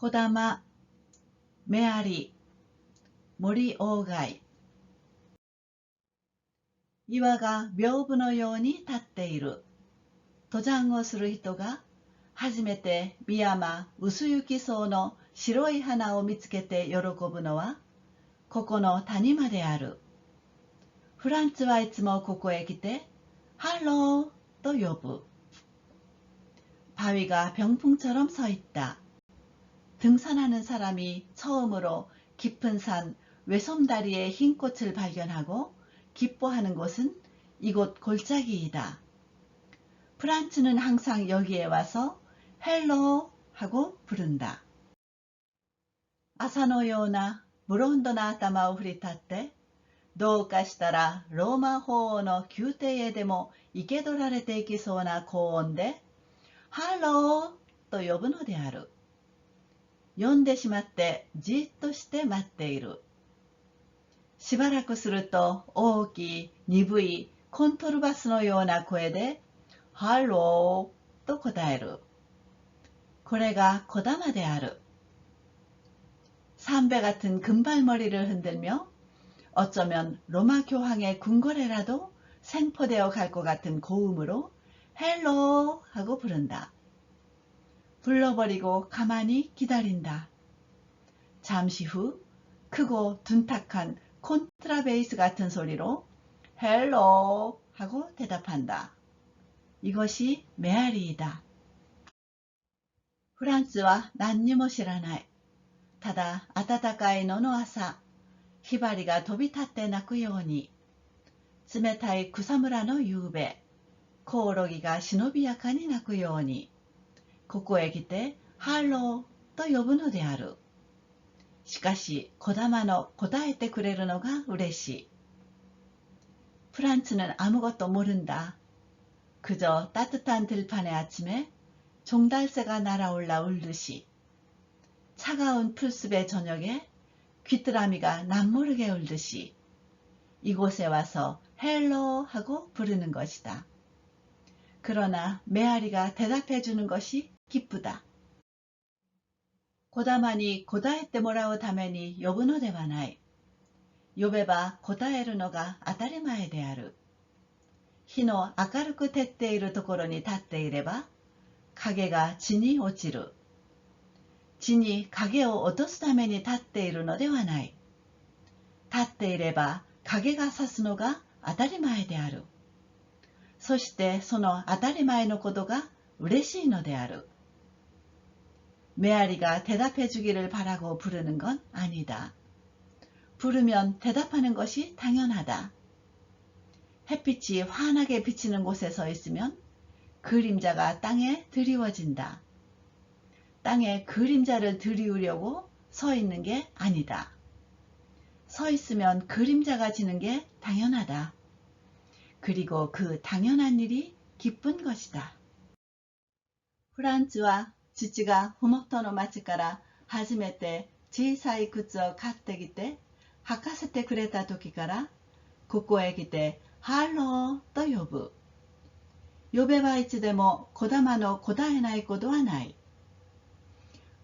小玉、メアリ、森鴎外。岩が屏風のように立っている。登山をする人が初めて深山薄雪草の白い花を見つけて喜ぶのはここの谷間である。フランツはいつもここへ来てハローと呼ぶ。바위가 병풍처럼 서 있다. 등산하는 사람이 처음으로 깊은 산 외솜다리의 흰 꽃을 발견하고 기뻐하는 곳은 이곳 골짜기이다. 프란츠는 항상 여기에 와서 헬로 하고 부른다. 아사のようなブロンドな頭を振り立ってどうかしたらローマ法王の宮廷へでも生け捕られていきそうな高音でハローと呼ぶのである。呼んでしまってじっとして待っている。しばらくすると大きい鈍いコントルバスのような声でハローと答える。これが小玉である。삼배 같은 금발머리를 흔들며 어쩌면 로마 교황의 궁궐에라도 생포되어 갈 것 같은 고음으로 헬로 하고 부른다. 불러버리고 가만히 기다린다. 잠시 후 크고 둔탁한 콘트라베이스 같은 소리로 헬로 하고 대답한다. 이것이 메아리이다. 프란츠와 난님을 知らない。ただ暖かい野の朝、ひばりが飛び立って鳴くように、冷たい草むらの夕べ、コオロギが忍びやかに鳴くように、ここへ来てハローと呼ぶのである。しかし小玉の答えてくれるのが嬉しい。프란츠는 아무것도 모른다. 그저 따뜻한 들판의 아침에 종달새가 날아올라 울듯이 차가운 풀숲의 저녁에 귀뚜라미가 남모르게 울듯이 이곳에 와서 헬로 하고 부르는 것이다. 그러나 메아리가 대답해 주는 것이 기쁘다. 小玉に答えてもらうために呼ぶのではない。呼べば答えるのが当たり前である。日の明るく照っているところに立っていれば、影が地に落ちる。地に影を落とすために立っているのではない。立っていれば影が差すのが当たり前である。そしてその当たり前のことが嬉しいのである。메아리가 대답해 주기를 바라고 부르는 건 아니다. 부르면 대답하는 것이 당연하다. 햇빛이 환하게 비치는 곳에 서 있으면 그림자가 땅에 드리워진다. 땅에 그림자를 들이우려고 서 있는 게 아니다. 서 있으면 그림자가 지는 게 당연하다. 그리고 그 당연한 일이 기쁜 것이다. 프란츠와父が麓の町から初めて小さい靴を買ってきて履かせてくれた時からここへ来てハローと呼ぶ。呼べばいつでも小玉の答えないことはない。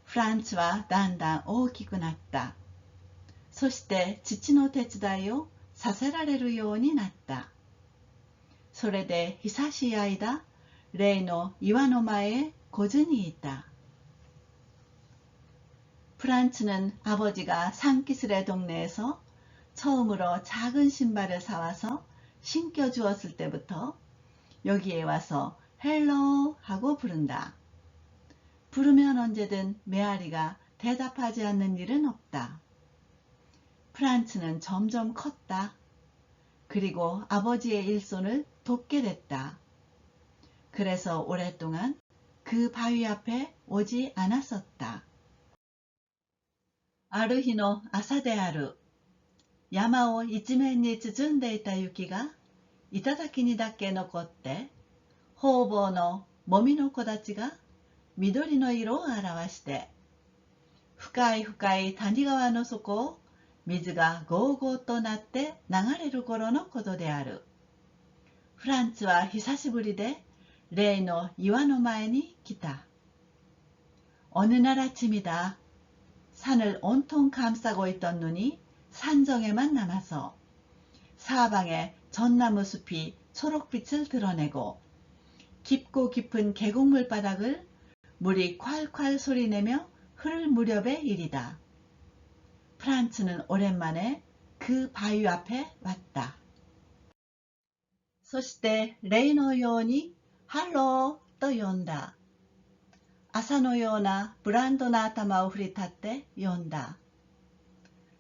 フランツはだんだん大きくなった。そして父の手伝いをさせられるようになった。それで久しい間、例の岩の前へ고준이 있다. 프란츠는 아버지가 산기슭의 동네에서 처음으로 작은 신발을 사와서 신겨 주었을 때부터 여기에 와서 헬로 하고 부른다. 부르면 언제든 메아리가 대답하지 않는 일은 없다. 프란츠는 점점 컸다. 그리고 아버지의 일손을 돕게 됐다. 그래서 오랫동안 그 바위 앞에 오지 않았었다. ある日の朝である。山を一面に包んでいた雪が頂にだけ残って、方々のもみの木立が緑の色を表して、深い深い谷川の底を水がゴーゴーとなって流れる頃のことである。フランツは久しぶりで例の岩の前に来た。어느 날 아침이다. 산을 온통 감싸고 있던 눈이 산정에만 남아서 사방에 전나무 숲이 초록빛을 드러내고 깊고 깊은 계곡물 바닥을 물이 콸콸 소리내며 흐를 무렵의 일이다. 프란츠는 오랜만에 그 바위 앞에 왔다. そして例のようにハローと呼んだ。朝のようなブランドな頭を振り立って呼んだ。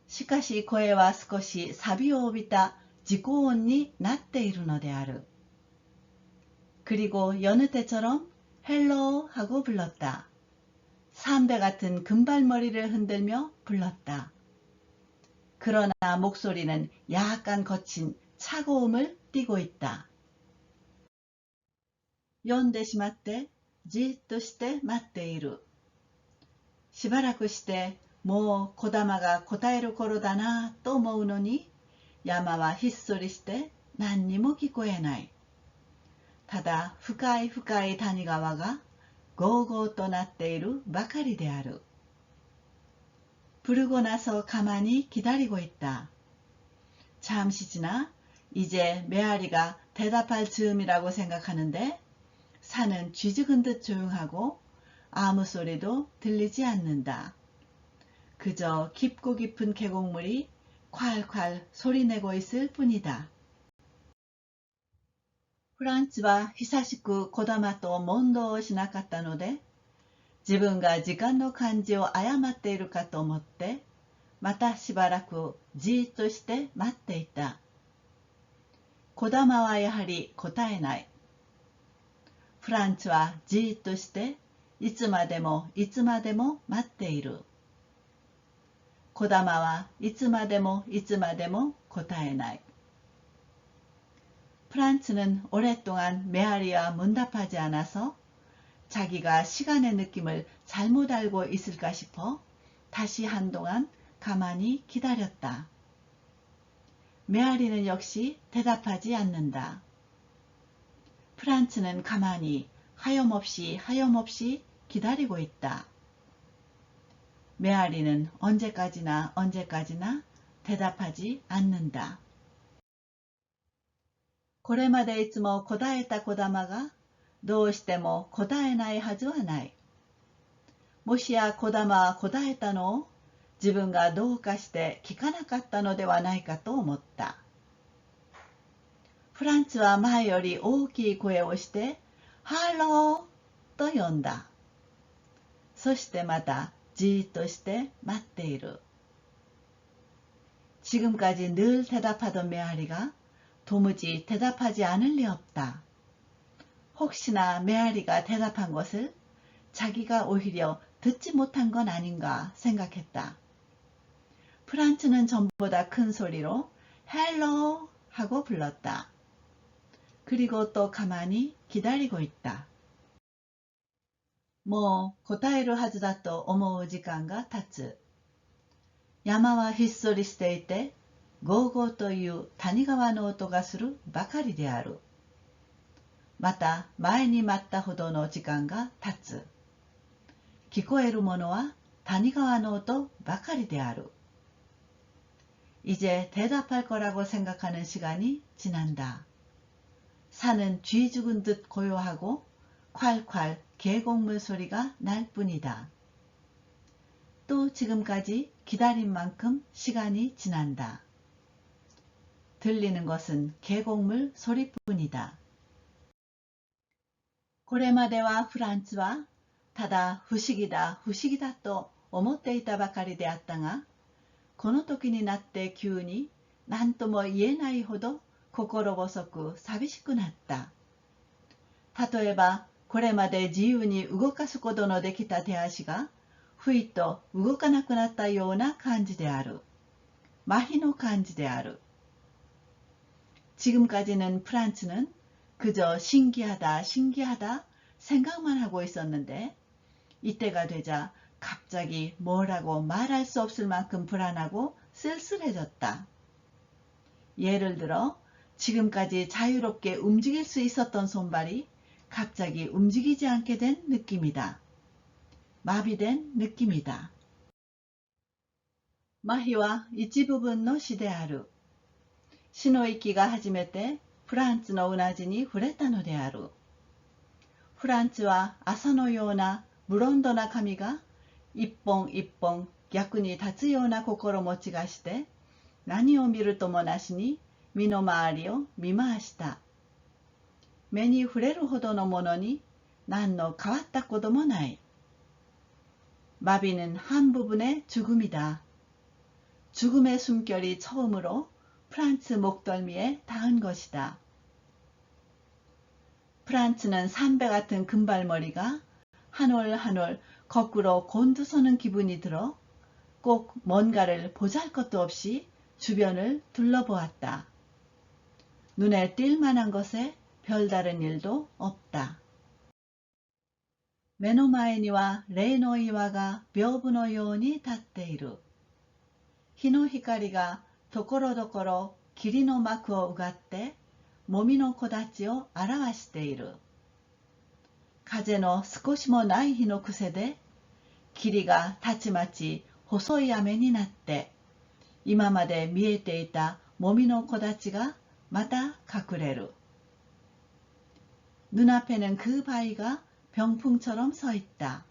しかし声は少し錆を帯びた自己音になっているのである。그리고 여느 때처럼 헬로우 하고 불렀다. 삼배 같은 금발머리를 흔들며 불렀다. 그러나 목소리는 약간 거친 차가움을 띠고 있다. 読んでしまってじっとして待っている。しばらくしてもう小玉が答える頃だなと思うのに山はひっそりして何にも聞こえない。ただ深い深い谷川がゴーゴーとなっているばかりである。부르고 나서 가만히 기다리고 있다. 잠시 지나 이제 메아리가 대답할 즈음이라고 생각하는데 산은 쥐죽은 듯 조용하고 아무 소리도 들리지 않는다. 그저 깊고 깊은 계곡물이 콸콸 소리내고 있을 뿐이다. フランツは久しく児玉と問答をしなかったので、自分が時間の感じを誤っているかと思って、またしばらくじっとして待っていた。児玉はやはり答えない。フランツはじっとして、いつまでもいつまでも待っている。児玉はいつまでもいつまでも答えない。프란츠는 오랫동안 메아리와 문답하지 않아서 자기가 시간의 느낌을 잘못 알고 있을까 싶어 다시 한동안 가만히 기다렸다. 메아리는 역시 대답하지 않는다. 프란츠는 가만히 하염없이 기다리고 있다. 메아리는 언제까지나 대답하지 않는다. これまでいつも答えた児玉がどうしても答えないはずはない。もしや児玉は答えたのを自分がどうかして聞かなかったのではないかと思った。フランツは前より大きい声をしてハローと呼んだ。そしてまたじっとして待っている。지금까지 늘 대답하던 메아리가 도무지 대답하지 않을 리 없다. 혹시나 메아리가 대답한 것을 자기가 오히려 듣지 못한 건 아닌가 생각했다. 프란츠는 전보다 큰 소리로 헬로 하고 불렀다. 그리고 또 가만히 기다리고 있다. もう答えるはずだと思う時間が経つ。山はひっそりしていて、ゴーゴーという谷川の音がするばかりである。また前に待ったほどの時間が経つ。聞こえるものは谷川の音ばかりである。이제 대답할 거라고 생각하는 시간이 지난다. 산은 쥐 죽은 듯 고요하고 콸콸 계곡물 소리가 날 뿐이다. 또 지금까지 기다린 만큼 시간이 지난다. 들리는 것은 계곡물 소리뿐이다. これまではフランツはただ不思議だと思っていたばかりであったが、この時になって急に何とも言えないほど心細く寂しくなった。例えばこれまで自由に動かすことのできた手足がふいと動かなくなったような感じである。麻痺の感じである。지금까지는 프란츠는 그저 신기하다 생각만 하고 있었는데 이때가 되자 갑자기 뭐라고 말할 수 없을 만큼 불안하고 쓸쓸해졌다. 예를 들어 지금까지 자유롭게 움직일 수 있었던 손발이 갑자기 움직이지 않게 된 느낌이다. 마비된 느낌이다. 麻痺は一部分の死である。死の息が初めてフランツのうなじに触れたのである。フランツは朝のようなブロンドな髪が一本一本逆に立つような心持ちがして、何を見るともなしに身の回りを見回した。目に触れるほどのものに何の変わったこともない。마비는 한 부분의 죽음이다. 죽음의 숨결이 처음으로 프란츠 목덜미에 닿은 것이다. 프란츠는 삼배 같은 금발머리가 한 올 한 올 거꾸로 곤두서는 기분이 들어 꼭 뭔가를 보잘것도 없이 주변을 둘러보았다. 눈에 띌 만한 것에 별다른 일도 없다. 目の前には霊の岩が屏風のように立っている。日の光がところどころ霧の幕をうがってもみの木立を表している。風の少しもない日の癖で霧がたちまち細い雨になって今まで見えていたもみの木立がまた隠れる。눈앞에는 그 바위가 병풍처럼 서 있다.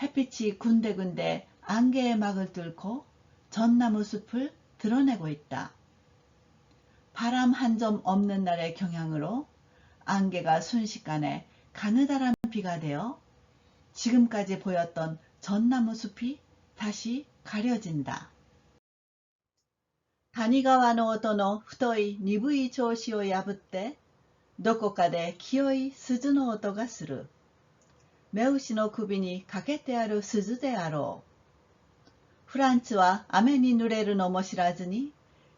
햇빛이 군데군데 안개의 막을 뚫고 전나무 숲을 드러내고 있다. 바람 한 점 없는 날의 경향으로 안개가 순식간에 가느다란 비가 되어 지금까지 보였던 전나무 숲이 다시 가려진다. 谷川の音の太い鈍い調子を破ってどこかで清い鈴の音がする。目牛の首にかけてある鈴であろう。フランツは雨に濡れるのも知らずに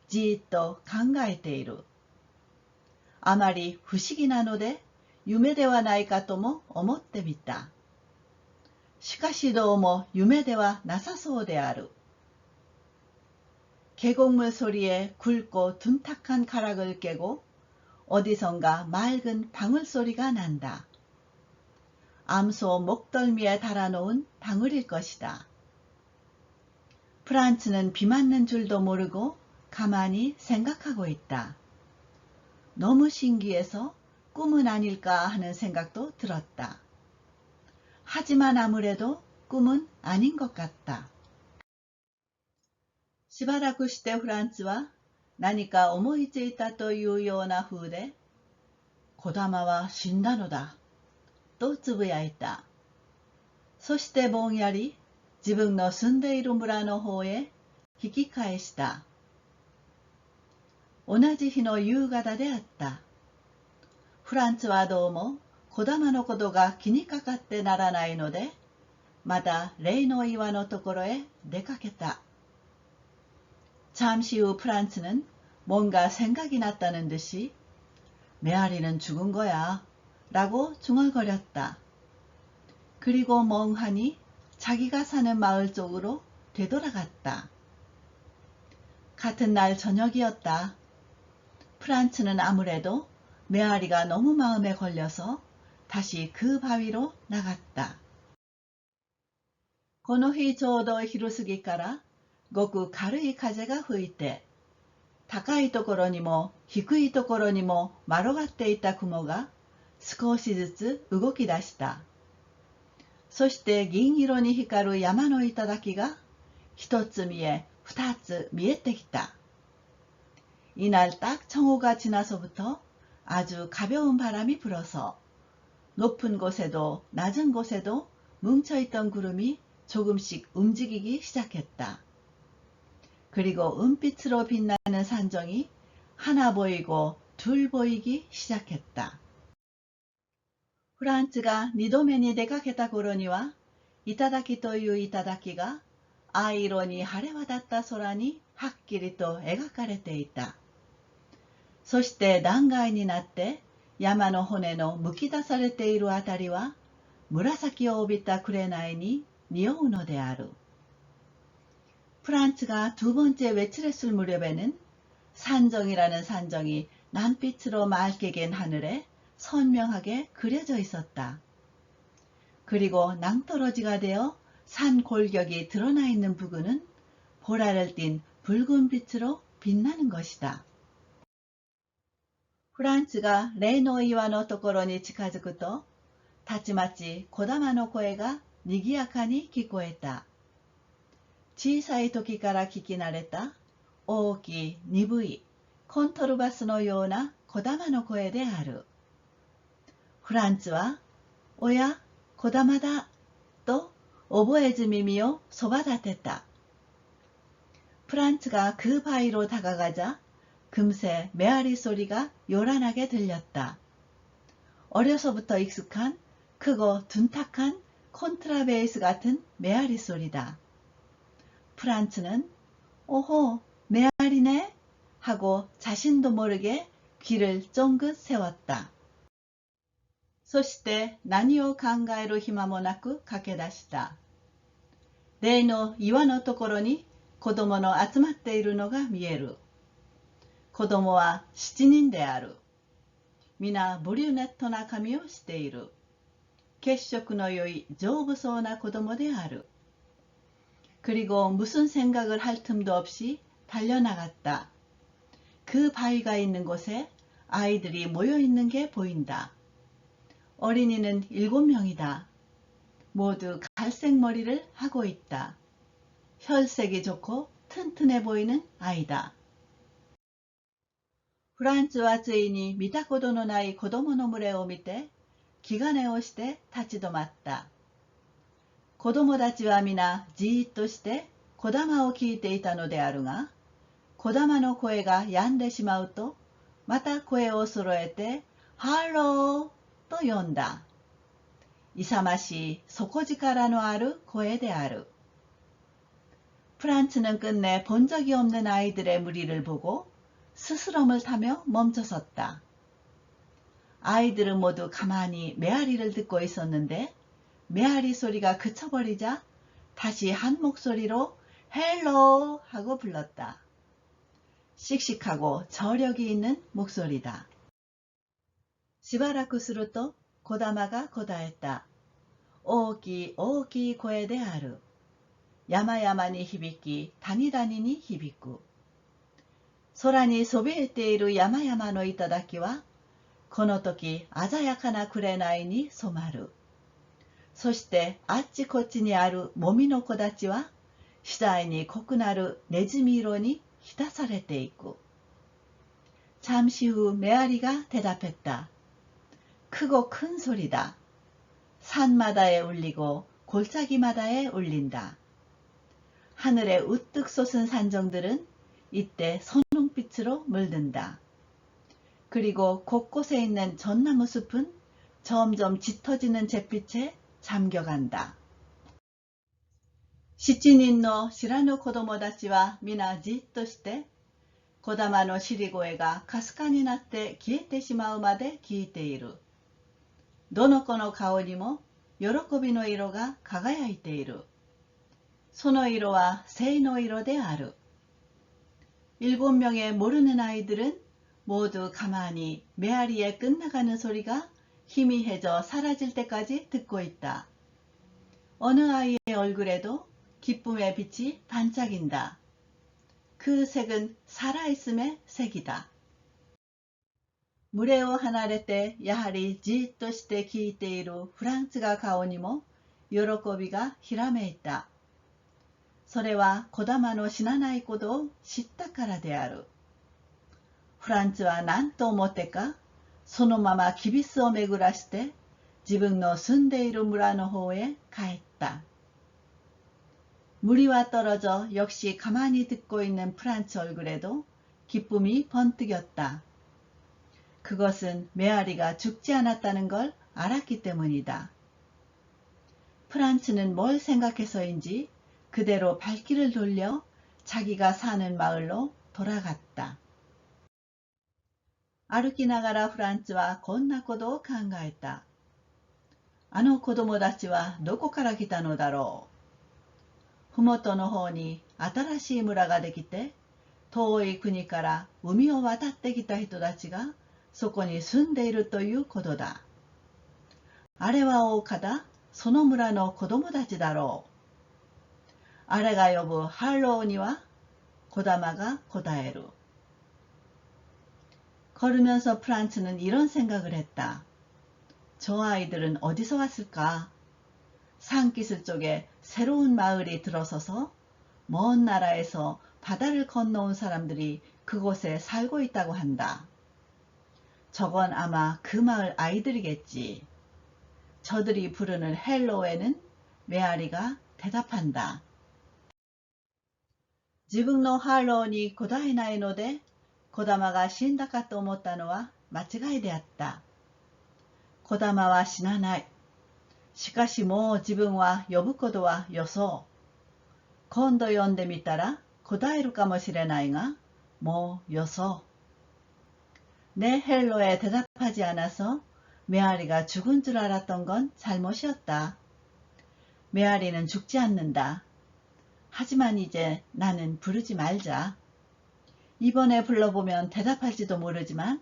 じーっと考えている。あまり不思議なので夢ではないかとも思ってみた。しかしどうも夢ではなさそうである。계곡물 소리에 굵고 둔탁한 가락을 깨고 어디선가 맑은 방울소리가 난다. 암소 목덜미에 달아놓은 방울일 것이다. 프란츠는 비 맞는 줄도 모르고 가만히 생각하고 있다. 너무 신기해서 꿈은 아닐까 하는 생각도 들었다. 하지만 아무래도 꿈은 아닌 것 같다. しばらくしてフランツは何か思いついたというような風で、児玉は死んだのだ、とつぶやいた。そしてぼんやり自分の住んでいる村の方へ引き返した。同じ日の夕方であった。フランツはどうも児玉のことが気にかかってならないので、また霊の岩のところへ出かけた。잠시 후 프란츠는 뭔가 생각이 났다는 듯이 메아리는 죽은 거야 라고 중얼거렸다. 그리고 멍하니 자기가 사는 마을 쪽으로 되돌아갔다. 같은 날 저녁이었다. 프란츠는 아무래도 메아리가 너무 마음에 걸려서 다시 그 바위로 나갔다. この日ちょうど昼過ぎからごく軽い風が吹いて、高いところにも低いところにも丸がっていた雲が少しずつ動き出した。そして銀色に光る山の頂が一つ見え二つ見えてきた。이날 딱 정오가 지나서부터 아주 가벼운 바람이 불어서 높은 곳에도 낮은 곳에도 뭉쳐있던 구름이 조금씩 움직이기 시작했다. 그리고 은빛으로 빛나는 산정이 하나 보이고 둘 보이기 시작했다. フランツが二度目に出かけた頃には、頂という頂が藍色に晴れ渡った空にはっきりと描かれていた。そして断崖になって山の骨のむき出されているあたりは紫を帯びた紅に匂うのである。 프란츠가 두 번째 외출했을 무렵에는 산정이라는 산정이 난빛으로 맑게 갠 하늘에 선명하게 그려져 있었다. 그리고 낭떠러지가 되어 산 골격이 드러나 있는 부근은 보라를 띤 붉은 빛으로 빛나는 것이다. 프란츠가 레노岩のところに近づくと、たちまち児玉の声がにぎやかに聞こえた。小さい時から聞き慣れた大きい鈍いコントルバスのような児玉の声である。フランツは、おや、児玉だ、と覚えず耳をそば立てた。프란츠가 그 바위로 다가가자 금세 메아리 소리가 요란하게 들렸다. 어려서부터 익숙한 크고 둔탁한 콘트라베이스 같은 메아리 소리다. 프란츠는 오호, 메아리네? 하고 자신도 모르게 귀를 쫑긋 세웠다. そして何を考える暇もなく駆け出した。例の岩のところに子供の集まっているのが見える。子供は7人である。皆ブリュネットな髪をしている。血色の良い丈夫そうな子供である。그리고 무슨 생각을 할 틈도 없이 달려나갔다. 그 바위가 있는 곳에 아이들이 모여 있는 게 보인다. 어린이는 7명이다. 모두 갈색 머리를 하고 있다. 혈색이 좋고 튼튼해 보이는 아이다. フランツはついに見たことのない子供の群れを見て気兼ねをして立ち止まった。子供たちは皆じーっとして児玉を聞いていたのであるが、児玉の声が止んでしまうと、また声を揃えてハローと呼んだ。勇ましい底力のある声である。프란츠는 끝내 본 적이 없는 아이들의 무리를 보고 스스럼을 타며 멈춰섰다. 아이들은 모두 가만히 메아리를 듣고 있었는데 메아리 소리가 그쳐버리자 다시 한 목소리로 헬로 하고 불렀다. 씩씩하고 저력이 있는 목소리다. しばらくすると児玉が答えた。大きい大きい声である。山々に響き、谷々に響く。空にそびえている山々の頂は、この時鮮やかな紅に染まる。そしてあっちこっちにあるもみの木立は、次第に濃くなるネズミ色に浸されていく。잠시 후 메아리가 대답했다. 크고 큰 소리다. 산마다에 울리고 골짜기마다에 울린다. 하늘에 우뚝 솟은 산정들은 이때 선홍빛으로 물든다. 그리고 곳곳에 있는 전나무 숲은 점점 짙어지는 잿빛에 잠겨간다. 7人の知らぬ子供たちは皆じっとして、児玉の尻声がかすかになって消えてしまうまで聞いている。どの子の顔にも喜びの色が輝いている。その色は聖の色である。7명의 모르는 아이들은 모두 가만히 메아리의 끝나가는 소리가 희미해져 사라질 때까지 듣고 있다. 어느 아이의 얼굴에도 기쁨의 빛이 반짝인다. 그 색은 살아있음의 색이다. 群れを離れてやはりじっとして聞いているフランツが顔にも喜びがひらめいた。それは児玉の死なないことを知ったからである。フランツは何と思ってか、そのままきびすを巡らして自分の住んでいる村の方へ帰った。 무리와 떨어져 역시 가만히 듣고 있는 프란츠 얼굴에도 기쁨이 번뜩였다. 그것은 메아리가 죽지 않았다는 걸 알았기 때문이다. 프란츠는 뭘 생각해서인지 그대로 발길을 돌려 자기가 사는 마을로 돌아갔다. 歩きながらフランツはこんなことを考えた。あの子供たちはどこから来たのだろう。ふもとの方に新しい村ができて、遠い国から海を渡ってきた人たちがそこに住んでいるということだ。あれは大方、その村の子供たちだろう。 아래가 여부 할로우니와 고다마가 고다에루. 걸으면서 프란츠는 이런 생각을 했다. 저 아이들은 어디서 왔을까? 산기슭 쪽에 새로운 마을이 들어서서 먼 나라에서 바다를 건너온 사람들이 그곳에 살고 있다고 한다. 저건 아마 그 마을 아이들이겠지. 저들이 부르는 헬로에는 메아리가 대답한다. 自分のハローに答えないので、児玉が死んだかと思ったのは間違いであった。児玉は死なない。しかしもう自分は呼ぶことはよそう。今度呼んでみたら答えるかもしれないが、もうよそう。내 헬로에 대답하지 않아서 메아리가 죽은 줄 알았던 건 잘못이었다. 메아리는 죽지 않는다. 하지만 이제 나는 부르지 말자. 이번에 불러보면 대답할지도 모르지만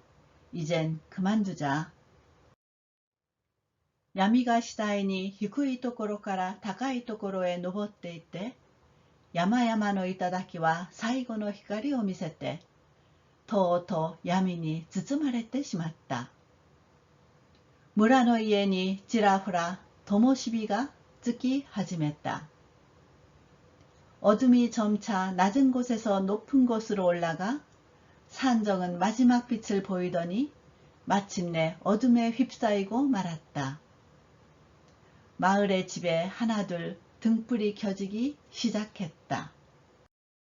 이젠 그만두자. 闇が次第に低いところから高いところへ登っていって、山々の頂は最後の光を見せて、とうとう闇に包まれてしまった。村の家にちらほら灯火がつき始めた。 어둠이 점차 낮은 곳에서 높은 곳으로 올라가 산정은 마지막 빛을 보이더니 마침내 어둠에 휩싸이고 말았다. 마을의 집에 하나둘 등불이 켜지기 시작했다.